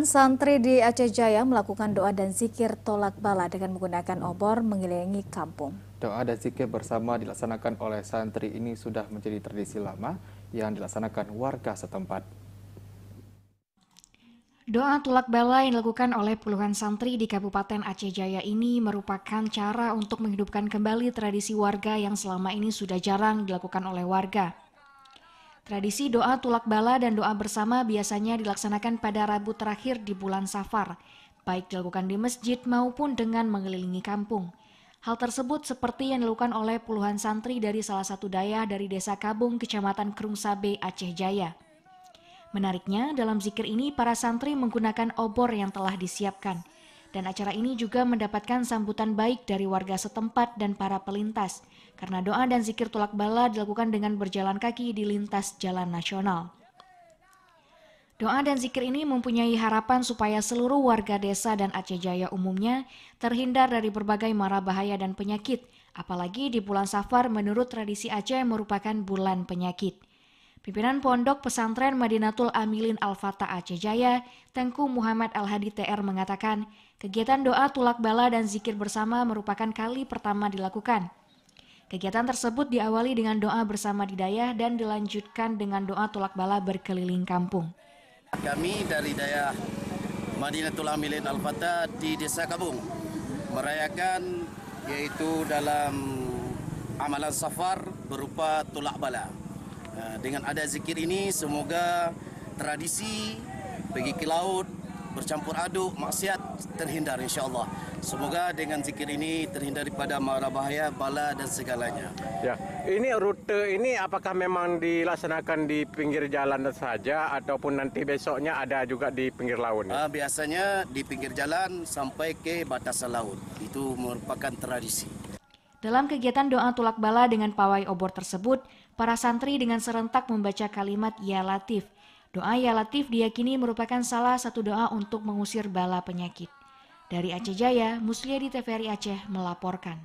Santri di Aceh Jaya melakukan doa dan zikir tolak bala dengan menggunakan obor mengelilingi kampung. Doa dan zikir bersama dilaksanakan oleh santri ini sudah menjadi tradisi lama yang dilaksanakan warga setempat. Doa tolak bala yang dilakukan oleh puluhan santri di Kabupaten Aceh Jaya ini merupakan cara untuk menghidupkan kembali tradisi warga yang selama ini sudah jarang dilakukan oleh warga. Tradisi doa tulak bala dan doa bersama biasanya dilaksanakan pada Rabu terakhir di bulan Safar, baik dilakukan di masjid maupun dengan mengelilingi kampung. Hal tersebut seperti yang dilakukan oleh puluhan santri dari salah satu dayah dari Desa Kabung, Kecamatan Krungsabe, Aceh Jaya. Menariknya, dalam zikir ini para santri menggunakan obor yang telah disiapkan. Dan acara ini juga mendapatkan sambutan baik dari warga setempat dan para pelintas, karena doa dan zikir tulak bala dilakukan dengan berjalan kaki di lintas jalan nasional. Doa dan zikir ini mempunyai harapan supaya seluruh warga desa dan Aceh Jaya umumnya terhindar dari berbagai mara bahaya dan penyakit, apalagi di bulan Safar menurut tradisi Aceh merupakan bulan penyakit. Pimpinan Pondok Pesantren Madinatul Amilin Al-Fatah Aceh Jaya, Tengku Muhammad Al-Hadi TR mengatakan, kegiatan doa tulak bala dan zikir bersama merupakan kali pertama dilakukan. Kegiatan tersebut diawali dengan doa bersama di dayah dan dilanjutkan dengan doa tulak bala berkeliling kampung. Kami dari dayah Madinatul Amilin Al-Fatah di Desa Kabung merayakan yaitu dalam amalan safar berupa tulak bala. Dengan ada zikir ini semoga tradisi pergi ke laut bercampur aduk maksiat terhindar insya-Allah. Semoga dengan zikir ini terhindar daripada mara bahaya, bala dan segalanya. Ya, ini rute ini apakah memang dilaksanakan di pinggir jalan saja ataupun nanti besoknya ada juga di pinggir laut? Biasanya di pinggir jalan sampai ke batasan laut. Itu merupakan tradisi. Dalam kegiatan doa tulak bala dengan pawai obor tersebut, para santri dengan serentak membaca kalimat Ya Latif. Doa Ya Latif diyakini merupakan salah satu doa untuk mengusir bala penyakit. Dari Aceh Jaya, Musliadi TVRI Aceh melaporkan.